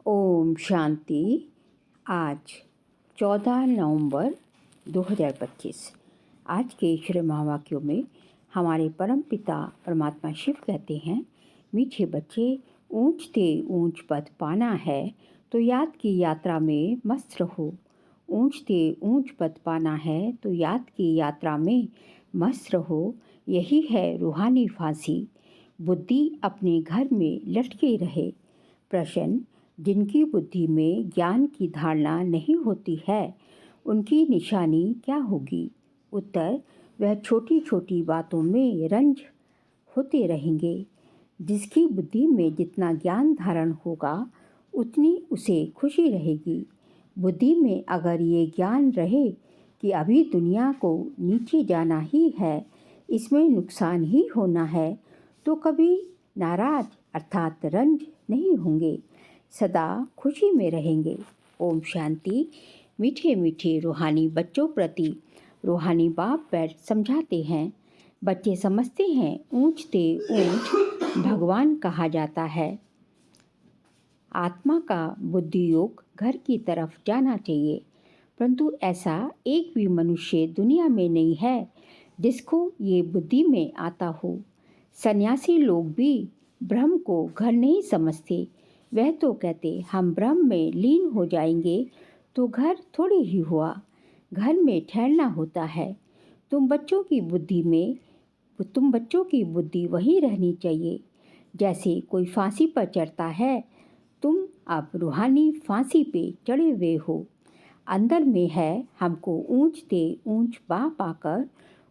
ओम शांति। आज 14 नवंबर 2025। आज के ईश्वर महावाक्यों में हमारे परम पिता परमात्मा शिव कहते हैं, मीठे बच्चे, ऊंचते ऊंच पद पाना है तो याद की यात्रा में मस्त रहो। ऊंचते ऊंच पद पाना है तो याद की यात्रा में मस्त रहो। यही है रूहानी फांसी, बुद्धि अपने घर में लटके रहे। प्रश्न: जिनकी बुद्धि में ज्ञान की धारणा नहीं होती है, उनकी निशानी क्या होगी? उत्तर: वह छोटी छोटी बातों में रंज होते रहेंगे। जिसकी बुद्धि में जितना ज्ञान धारण होगा, उतनी उसे खुशी रहेगी। बुद्धि में अगर ये ज्ञान रहे कि अभी दुनिया को नीचे जाना ही है, इसमें नुकसान ही होना है, तो कभी नाराज अर्थात रंज नहीं होंगे, सदा खुशी में रहेंगे। ओम शांति। मीठे मीठे रूहानी बच्चों प्रति रूहानी बाप बैठ समझाते हैं। बच्चे समझते हैं ऊंचते ऊंच भगवान कहा जाता है। आत्मा का बुद्धि योग घर की तरफ जाना चाहिए, परंतु ऐसा एक भी मनुष्य दुनिया में नहीं है जिसको ये बुद्धि में आता हो। सन्यासी लोग भी ब्रह्म को घर नहीं समझते। वह तो कहते हम ब्रह्म में लीन हो जाएंगे, तो घर थोड़ी ही हुआ, घर में ठहरना होता है। तुम बच्चों की बुद्धि वही रहनी चाहिए जैसे कोई फांसी पर चढ़ता है। तुम अब रूहानी फांसी पे चढ़े हुए हो। अंदर में है हमको ऊंचते ऊंच पा पाकर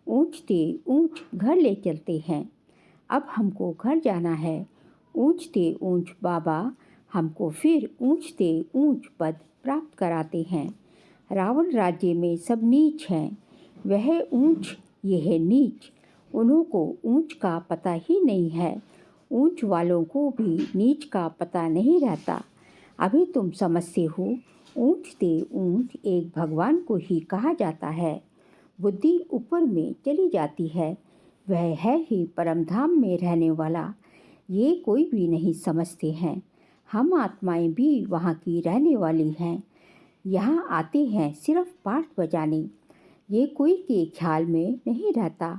ऊंचते ऊंच घर ले चलते हैं। अब हमको घर जाना है। ऊंचते ऊंच बाबा हमको फिर ऊंचते ऊंच पद प्राप्त कराते हैं। रावण राज्य में सब नीच हैं, वह ऊंच यह नीच। उन्हों को ऊंच का पता ही नहीं है, ऊंच वालों को भी नीच का पता नहीं रहता। अभी तुम समझते हो ऊंचते ऊंच एक भगवान को ही कहा जाता है। बुद्धि ऊपर में चली जाती है, वह है ही परम धाम में रहने वाला। ये कोई भी नहीं समझते हैं। हम आत्माएं भी वहाँ की रहने वाली हैं। यहाँ आते हैं सिर्फ पाठ बजाने। ये कोई के ख्याल में नहीं रहता,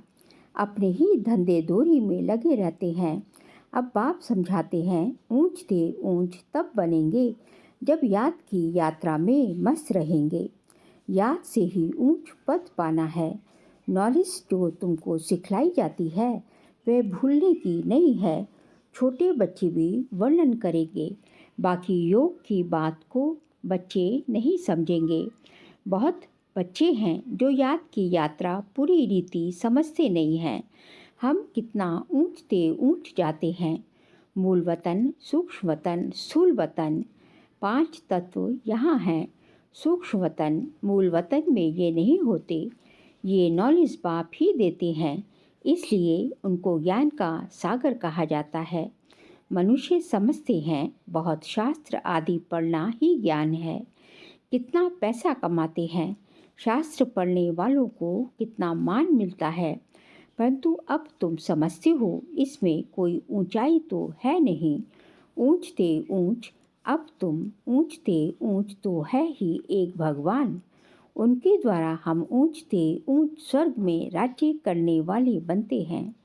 अपने ही धंधे दोरी में लगे रहते हैं। अब बाप समझाते हैं ऊंचते ऊंच तब बनेंगे जब याद की यात्रा में मस्त रहेंगे। याद से ही ऊंच पद पाना है। नॉलेज जो तुमको सिखलाई जाती है वह भूलने की नहीं है। छोटे बच्चे भी वर्णन करेंगे, बाकी योग की बात को बच्चे नहीं समझेंगे। बहुत बच्चे हैं जो याद की यात्रा पूरी रीति समझते नहीं हैं। हम कितना ऊंचते ऊंच जाते हैं। मूल वतन, सूक्ष्म वतन, स्थूल वतन, 5 तत्व यहाँ हैं। सूक्ष्म वतन मूल वतन में ये नहीं होते। ये नॉलेज बाप ही देते हैं, इसलिए उनको ज्ञान का सागर कहा जाता है। मनुष्य समझते हैं बहुत शास्त्र आदि पढ़ना ही ज्ञान है। कितना पैसा कमाते हैं, शास्त्र पढ़ने वालों को कितना मान मिलता है, परंतु अब तुम समझते हो इसमें कोई ऊंचाई तो है नहीं। ऊंचते ऊंच, अब तुम ऊंचते ऊंच तो है ही एक भगवान। उनके द्वारा हम ऊंचते ऊंच स्वर्ग में राज्य करने वाले बनते हैं।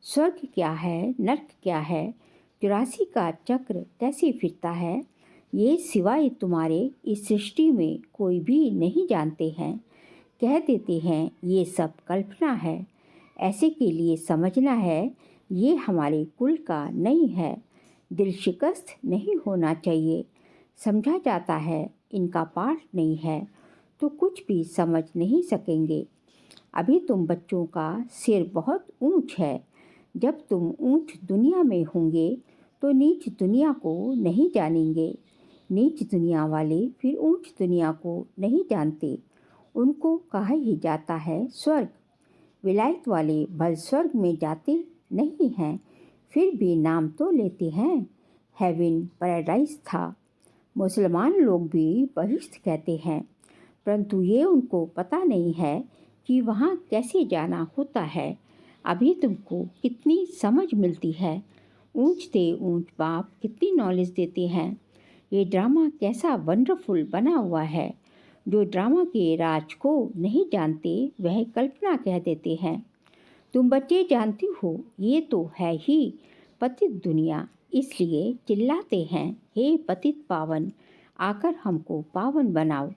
स्वर्ग क्या है, नर्क क्या है, 84 का चक्र कैसे फिरता है, ये सिवाय तुम्हारे इस सृष्टि में कोई भी नहीं जानते हैं। कह देते हैं ये सब कल्पना है। ऐसे के लिए समझना है ये हमारे कुल का नहीं है। दिल शिकस्त नहीं होना चाहिए। समझा जाता है इनका पाठ नहीं है तो कुछ भी समझ नहीं सकेंगे। अभी तुम बच्चों का सिर बहुत ऊंच है। जब तुम ऊंच दुनिया में होंगे तो नीच दुनिया को नहीं जानेंगे। नीच दुनिया वाले फिर ऊंच दुनिया को नहीं जानते। उनको कहा ही जाता है स्वर्ग। विलायत वाले भल स्वर्ग में जाते नहीं हैं, फिर भी नाम तो लेते हैं हेवन पैराडाइज था। मुसलमान लोग भी बहिश्त कहते हैं, परंतु ये उनको पता नहीं है कि वहाँ कैसे जाना होता है। अभी तुमको कितनी समझ मिलती है। ऊंचते ऊंच बाप कितनी नॉलेज देते हैं। ये ड्रामा कैसा वंडरफुल बना हुआ है। जो ड्रामा के राज को नहीं जानते वह कल्पना कह देते हैं। तुम बच्चे जानती हो ये तो है ही पतित दुनिया, इसलिए चिल्लाते हैं, हे पतित पावन, आकर हमको पावन बनाओ।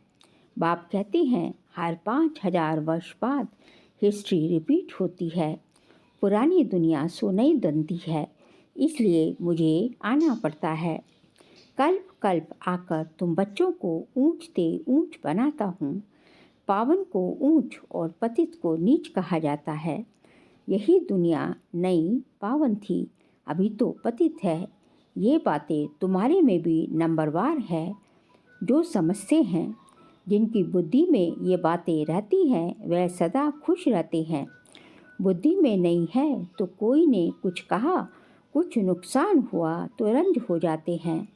बाप कहते हैं, हर 5,000 वर्ष बाद हिस्ट्री रिपीट होती है। पुरानी दुनिया सो नहीं बनती है, इसलिए मुझे आना पड़ता है। कल्प कल्प आकर तुम बच्चों को ऊंचते ऊंच बनाता हूँ। पावन को ऊंच और पतित को नीच कहा जाता है। यही दुनिया नई पावन थी, अभी तो पतित है। ये बातें तुम्हारे में भी नंबरवार है। जो समझते हैं, जिनकी बुद्धि में ये बातें रहती हैं, वह सदा खुश रहते हैं। बुद्धि में नहीं है तो कोई ने कुछ कहा, कुछ नुकसान हुआ तो रंज हो जाते हैं।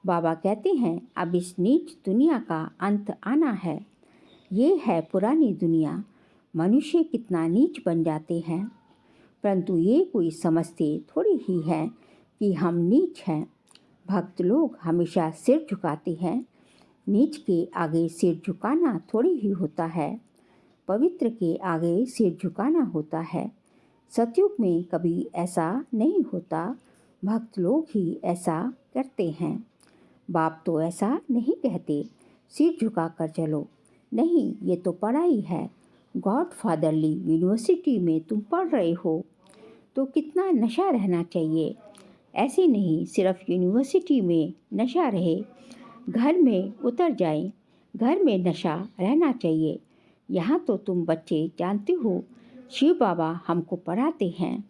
बाबा कहते हैं, अब इस नीच दुनिया का अंत आना है। ये है पुरानी दुनिया। मनुष्य कितना नीच बन जाते हैं, परंतु ये कोई समझते थोड़ी ही है कि हम नीच हैं। भक्त लोग हमेशा सिर झुकाते हैं। नीच के आगे सिर झुकाना थोड़ी ही होता है, पवित्र के आगे सिर झुकाना होता है। सतयुग में कभी ऐसा नहीं होता, भक्त लोग ही ऐसा करते हैं। बाप तो ऐसा नहीं कहते, सिर झुका कर चलो। नहीं, ये तो पढ़ाई है। गॉड फादरली यूनिवर्सिटी में तुम पढ़ रहे हो तो कितना नशा रहना चाहिए। ऐसे नहीं सिर्फ यूनिवर्सिटी में नशा रहे, घर में उतर जाए, घर में नशा रहना चाहिए। यहाँ तो तुम बच्चे जानते हो, शिव बाबा हमको पढ़ाते हैं।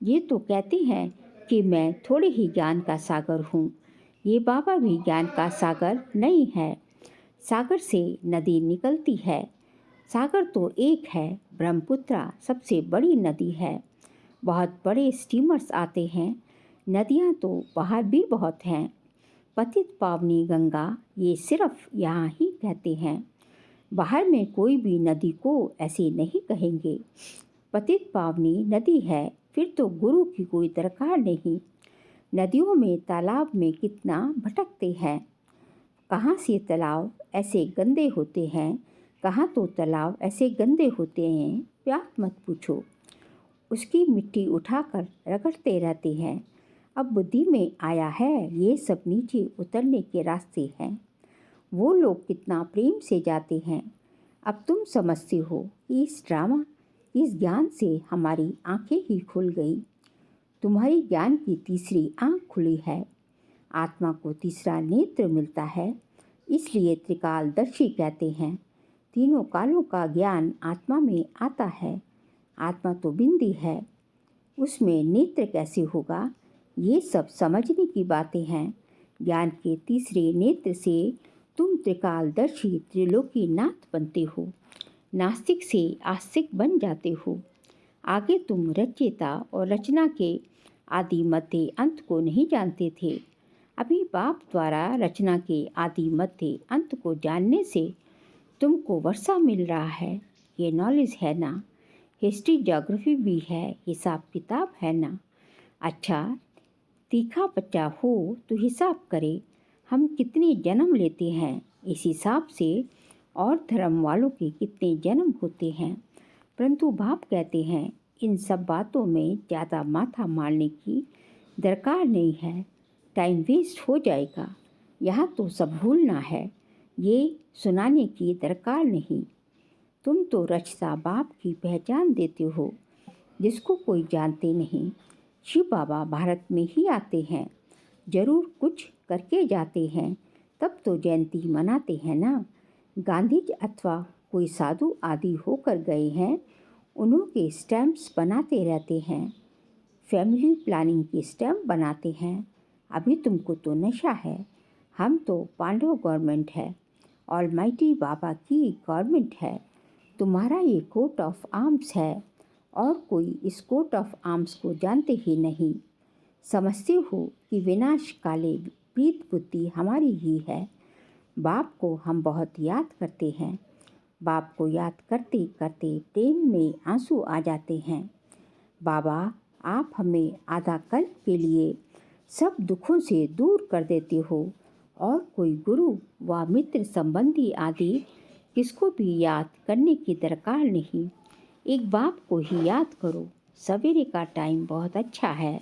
ये तो कहते हैं कि मैं थोड़े ही ज्ञान का सागर हूँ। ये बाबा भी ज्ञान का सागर नहीं है। सागर से नदी निकलती है। सागर तो एक है, ब्रह्मपुत्रा सबसे बड़ी नदी है। बहुत बड़े स्टीमर्स आते हैं। नदियाँ तो बाहर भी बहुत हैं। पतित पावनी गंगा ये सिर्फ यहाँ ही कहते हैं, बाहर में कोई भी नदी को ऐसे नहीं कहेंगे। पतित पावनी नदी है, फिर तो गुरु की कोई दरकार नहीं। नदियों में तालाब में कितना भटकते हैं। कहाँ से तालाब ऐसे गंदे होते हैं, कहाँ तो तालाब ऐसे गंदे होते हैं, बात मत पूछो। उसकी मिट्टी उठाकर रगड़ते रहते हैं। अब बुद्धि में आया है ये सब नीचे उतरने के रास्ते हैं। वो लोग कितना प्रेम से जाते हैं। अब तुम समझते हो कि इस ड्रामा, इस ज्ञान से हमारी आंखें ही खुल गई। तुम्हारी ज्ञान की तीसरी आंख खुली है। आत्मा को तीसरा नेत्र मिलता है, इसलिए त्रिकालदर्शी कहते हैं। तीनों कालों का ज्ञान आत्मा में आता है। आत्मा तो बिंदी है, उसमें नेत्र कैसे होगा। ये सब समझने की बातें हैं। ज्ञान के तीसरे नेत्र से तुम त्रिकालदर्शी त्रिलोकीनाथ बनते हो। नास्तिक से आस्तिक बन जाते हो। आगे तुम रचयिता और रचना के आदि मध्य अंत को नहीं जानते थे। अभी बाप द्वारा रचना के आदि मध्य अंत को जानने से तुमको वर्षा मिल रहा है। ये नॉलेज है ना। हिस्ट्री ज्योग्राफी भी है, हिसाब किताब है ना। अच्छा, तीखा बच्चा हो तो हिसाब करे हम कितने जन्म लेते हैं, इस हिसाब से और धर्म वालों के कितने जन्म होते हैं। परंतु बाप कहते हैं, इन सब बातों में ज़्यादा माथा मारने की दरकार नहीं है, टाइम वेस्ट हो जाएगा। यहाँ तो सब भूलना है, ये सुनाने की दरकार नहीं। तुम तो रचता बाप की पहचान देते हो, जिसको कोई जानते नहीं। शिव बाबा भारत में ही आते हैं, जरूर कुछ करके जाते हैं, तब तो जयंती मनाते हैं ना। गांधी जी अथवा कोई साधु आदि होकर गए हैं, उन्हों के स्टैम्प्स बनाते रहते हैं, फैमिली प्लानिंग के स्टैम्प बनाते हैं। अभी तुमको तो नशा है। हम तो पांडव गवर्नमेंट है, ऑलमाइटी बाबा की गवर्नमेंट है। तुम्हारा ये कोट ऑफ आर्म्स है और कोई इस कोट ऑफ आर्म्स को जानते ही नहीं। समझते हो कि विनाश काले प्रीत बुद्धि हमारी ही है। बाप को हम बहुत याद करते हैं। बाप को याद करते करते प्रेम में आंसू आ जाते हैं। बाबा, आप हमें आधा कल्प के लिए सब दुखों से दूर कर देते हो और कोई गुरु व मित्र संबंधी आदि किसको भी याद करने की दरकार नहीं। एक बाप को ही याद करो। सवेरे का टाइम बहुत अच्छा है।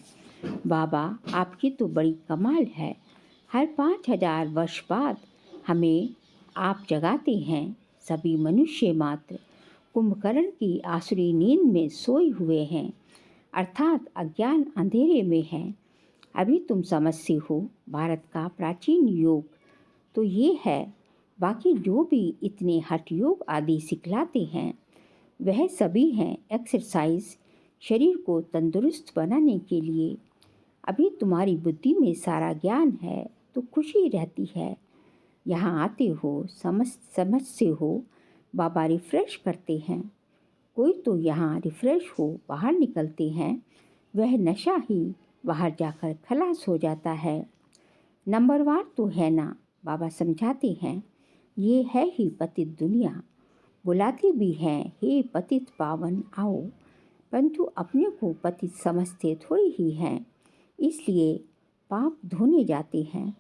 बाबा आपकी तो बड़ी कमाल है। हर 5000 वर्ष बाद हमें आप जगाते हैं। सभी मनुष्य मात्र कुंभकर्ण की आसुरी नींद में सोए हुए हैं, अर्थात अज्ञान अंधेरे में है। अभी तुम समझते हो भारत का प्राचीन योग तो ये है। बाकी जो भी इतने हठ योग आदि सिखलाते हैं वह सभी हैं एक्सरसाइज, शरीर को तंदुरुस्त बनाने के लिए। अभी तुम्हारी बुद्धि में सारा ज्ञान है तो खुशी रहती है। यहाँ आते हो, समझते हो, बाबा रिफ़्रेश करते हैं। कोई तो यहाँ रिफ़्रेश हो बाहर निकलते हैं, वह नशा ही बाहर जाकर खलास हो जाता है। नंबरवार तो है ना, बाबा समझाते हैं। ये है ही पतित दुनिया। बुलाते भी हैं, हे पतित पावन आओ, परंतु अपने को पतित समझते थोड़ी ही हैं, इसलिए पाप धोने जाते हैं।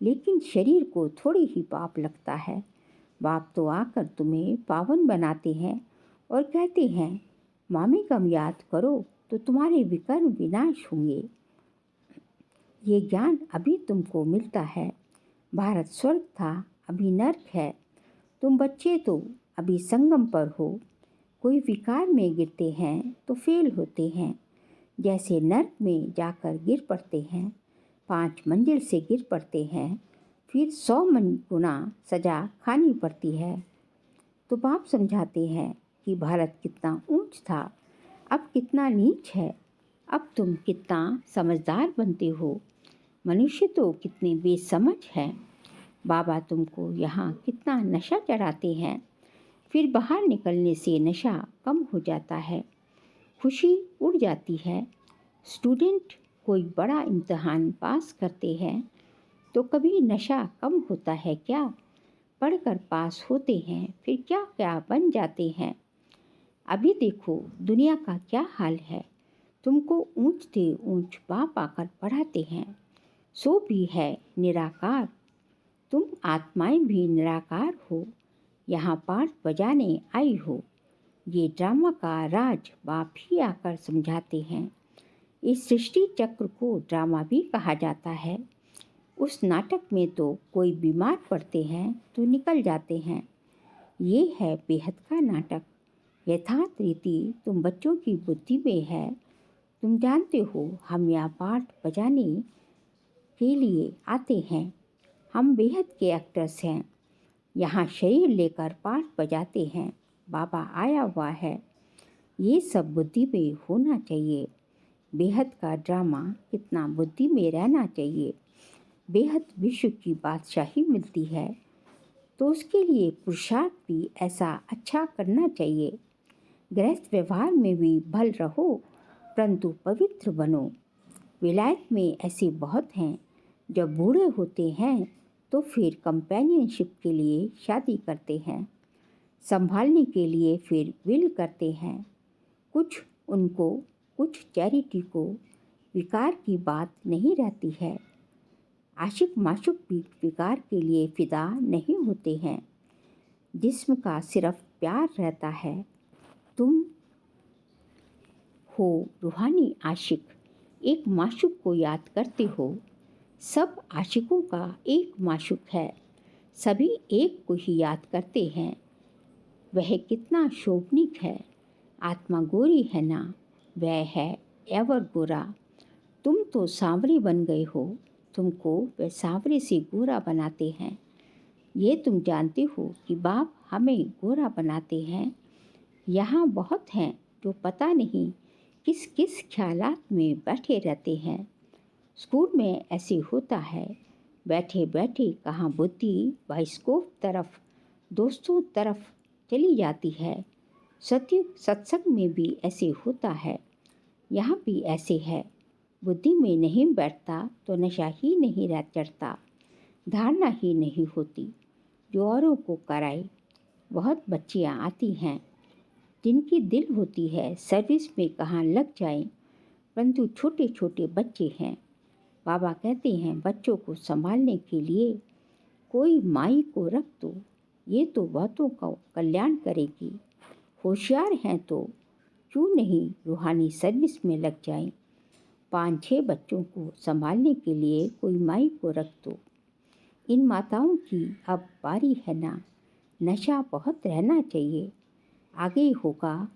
लेकिन शरीर को थोड़ी ही पाप लगता है। बाप तो आकर तुम्हें पावन बनाते हैं और कहते हैं मामे कम याद करो तो तुम्हारे विकर्म विनाश होंगे। ये ज्ञान अभी तुमको मिलता है। भारत स्वर्ग था, अभी नर्क है। तुम बच्चे तो अभी संगम पर हो। कोई विकार में गिरते हैं तो फेल होते हैं, जैसे नर्क में जाकर गिर पड़ते हैं, 5 मंजिल से गिर पड़ते हैं, फिर 100 गुना सज़ा खानी पड़ती है। तो बाप समझाते हैं कि भारत कितना ऊंच था, अब कितना नीच है। अब तुम कितना समझदार बनते हो। मनुष्य तो कितने बेसमझ हैं। बाबा तुमको यहाँ कितना नशा चढ़ाते हैं, फिर बाहर निकलने से नशा कम हो जाता है, खुशी उड़ जाती है। स्टूडेंट कोई बड़ा इम्तहान पास करते हैं तो कभी नशा कम होता है क्या? पढ़कर पास होते हैं, फिर क्या क्या बन जाते हैं। अभी देखो दुनिया का क्या हाल है। तुमको ऊंच से ऊंच बाप आकर पढ़ाते हैं, सो भी है निराकार। तुम आत्माएं भी निराकार हो, यहाँ पाठ बजाने आई हो। ये ड्रामा का राज बाप ही आकर समझाते हैं। इस सृष्टि चक्र को ड्रामा भी कहा जाता है। उस नाटक में तो कोई बीमार पड़ते हैं तो निकल जाते हैं। ये है बेहद का नाटक। यथार्थ रीति तुम बच्चों की बुद्धि में है। तुम जानते हो हम यहाँ पाठ बजाने के लिए आते हैं। हम बेहद के एक्टर्स हैं, यहाँ शरीर लेकर पाठ बजाते हैं। बाबा आया हुआ है। ये सब बुद्धि में होना चाहिए। बेहद का ड्रामा कितना बुद्धि में रहना चाहिए। बेहद विश्व की बादशाही मिलती है तो उसके लिए पुरुषार्थ भी ऐसा अच्छा करना चाहिए। गृहस्थ व्यवहार में भी भल रहो, परंतु पवित्र बनो। विलायत में ऐसे बहुत हैं, जब बूढ़े होते हैं तो फिर कंपेनियनशिप के लिए शादी करते हैं, संभालने के लिए फिर विल करते हैं। कुछ उनको, कुछ चैरिटी को विकार की बात नहीं रहती है। आशिक माशुक भी विकार के लिए फिदा नहीं होते हैं। जिस्म का सिर्फ प्यार रहता है। तुम हो रूहानी आशिक, एक माशुक को याद करते हो। सब आशिकों का एक माशुक है, सभी एक को ही याद करते हैं। वह कितना शोभनीक है। आत्मा गोरी है ना, वह है एवर गोरा। तुम तो सांवरे बन गए हो, तुमको वह सांवरे से गोरा बनाते हैं। ये तुम जानते हो कि बाप हमें गोरा बनाते हैं। यहाँ बहुत हैं जो पता नहीं किस किस ख्यालात में बैठे रहते हैं। स्कूल में ऐसे होता है, बैठे बैठे कहाँ बुद्धि बाइस्कोप तरफ, दोस्तों तरफ चली जाती है। सत्संग में भी ऐसे होता है, यहाँ भी ऐसे है। बुद्धि में नहीं बैठता तो नशा ही नहीं रह चढ़ता, धारणा ही नहीं होती जो औरों को कराए। बहुत बच्चियाँ आती हैं जिनकी दिल होती है सर्विस में कहाँ लग जाएं, परंतु छोटे छोटे बच्चे हैं। बाबा कहते हैं बच्चों को संभालने के लिए कोई माई को रख दो, ये तो बहुतों का कल्याण करेगी। होशियार हैं तो क्यों नहीं रूहानी सर्विस में लग जाएं। 5-6 बच्चों को संभालने के लिए कोई माई को रख दो। इन माताओं की अब बारी है ना, नशा बहुत रहना चाहिए। आगे होगा,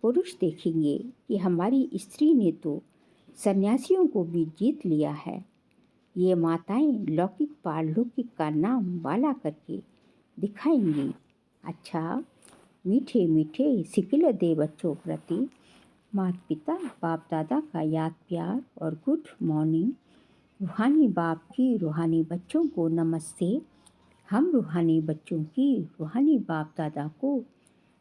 पुरुष देखेंगे कि हमारी स्त्री ने तो सन्यासियों को भी जीत लिया है। ये माताएं लौकिक पारलौकिक का नाम बाला करके दिखाएंगी। अच्छा, मीठे मीठे सिकिल दे बच्चों प्रति माता पिता बाप दादा का याद प्यार और गुड मॉर्निंग। रूहानी बाप की रूहानी बच्चों को नमस्ते। हम रूहानी बच्चों की रूहानी बाप दादा को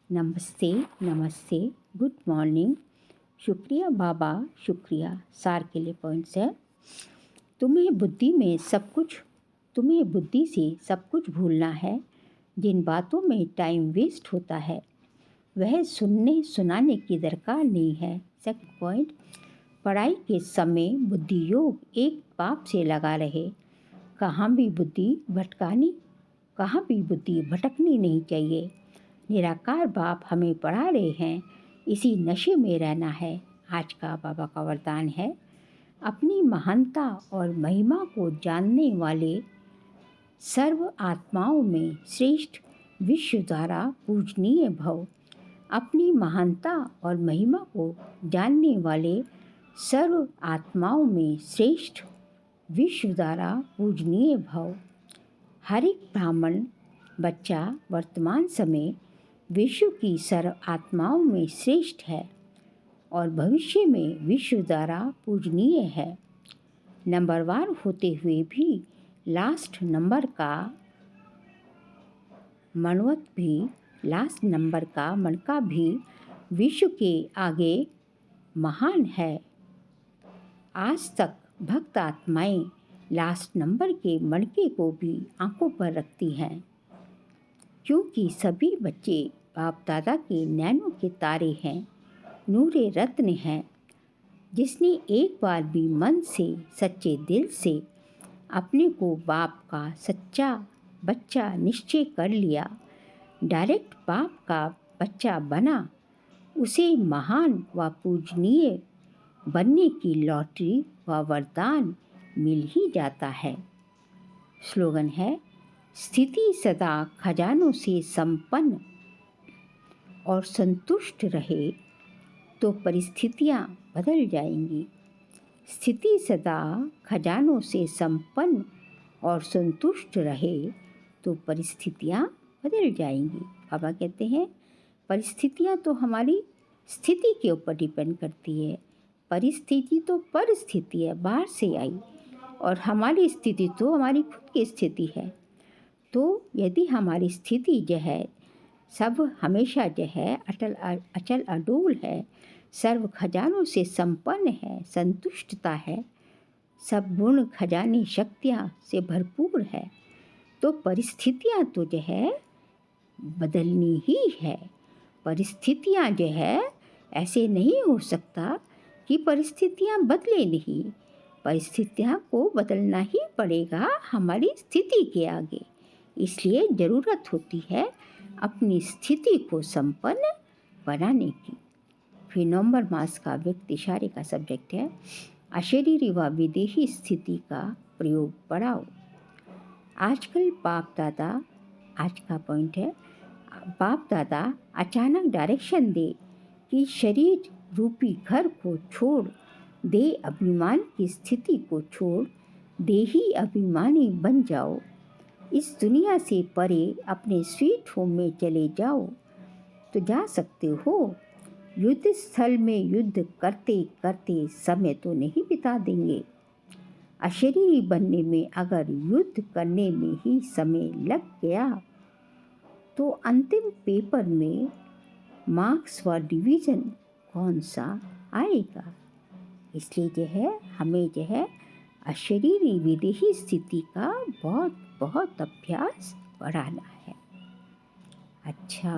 नमस्ते नमस्ते, गुड मॉर्निंग। शुक्रिया बाबा, शुक्रिया। सार के लिए पॉइंट्स है। तुम्हें बुद्धि से सब कुछ भूलना है। जिन बातों में टाइम वेस्ट होता है वह सुनाने की दरकार नहीं है। सेकंड पॉइंट, पढ़ाई के समय बुद्धि योग एक बाप से लगा रहे। कहाँ भी बुद्धि भटकनी नहीं चाहिए। निराकार बाप हमें पढ़ा रहे हैं, इसी नशे में रहना है। आज का बाबा का वरदान है, अपनी महानता और महिमा को जानने वाले सर्व आत्माओं में श्रेष्ठ विश्व द्वारा पूजनीय भव। अपनी महानता और महिमा को जानने वाले सर्व आत्माओं में श्रेष्ठ विश्व द्वारा पूजनीय भव। हर एक ब्राह्मण बच्चा वर्तमान समय विश्व की सर्व आत्माओं में श्रेष्ठ है और भविष्य में विश्व द्वारा पूजनीय है। नंबरवार होते हुए भी लास्ट नंबर का मनका भी विश्व के आगे महान है। आज तक भक्त आत्माएं लास्ट नंबर के मणके को भी आंखों पर रखती हैं, क्योंकि सभी बच्चे बाप दादा के नैनों के तारे हैं, नूरे रत्न हैं। जिसने एक बार भी मन से सच्चे दिल से अपने को बाप का सच्चा बच्चा निश्चय कर लिया, डायरेक्ट बाप का बच्चा बना, उसे महान व पूजनीय बनने की लॉटरी व वरदान मिल ही जाता है। स्लोगन है, स्थिति सदा खजानों से संपन्न और संतुष्ट रहे तो परिस्थितियाँ बदल जाएंगी। स्थिति सदा खजानों से संपन्न और संतुष्ट रहे तो परिस्थितियाँ बदल जाएंगी। बाबा कहते हैं, परिस्थितियाँ तो हमारी स्थिति के ऊपर डिपेंड करती है। परिस्थिति तो परिस्थिति है, बाहर से आई, और हमारी स्थिति तो हमारी खुद की स्थिति है। तो यदि हमारी स्थिति जो है सब हमेशा जो है अचल अडोल है, सर्व खजानों से संपन्न है, संतुष्टता है, सब गुण खजाने शक्तियाँ से भरपूर है, तो परिस्थितियाँ तो जो है बदलनी ही है। परिस्थितियाँ जो है ऐसे नहीं हो सकता कि परिस्थितियाँ बदले नहीं। परिस्थितियाँ को बदलना ही पड़ेगा हमारी स्थिति के आगे। इसलिए ज़रूरत होती है अपनी स्थिति को संपन्न बनाने की। फिर नवंबर मास का व्यक्त इशारे का सब्जेक्ट है, अशरीरी व विदेही स्थिति का प्रयोग बढ़ाओ। आजकल बाप दादा, आज का पॉइंट है, बाप दादा अचानक डायरेक्शन दे कि शरीर रूपी घर को छोड़ दे, अभिमान की स्थिति को छोड़ देही अभिमानी बन जाओ। इस दुनिया से परे अपने स्वीट होम में चले जाओ तो जा सकते हो। युद्ध स्थल में युद्ध करते करते समय तो नहीं बिता देंगे। अशरीरी बनने में अगर युद्ध करने में ही समय लग गया तो अंतिम पेपर में मार्क्स व डिवीज़न कौन सा आएगा। इसलिए जो है हमें जो है अशरीरी विदेही स्थिति का बहुत बहुत अभ्यास बढ़ाना है। अच्छा,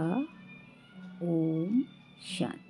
ओम शांति।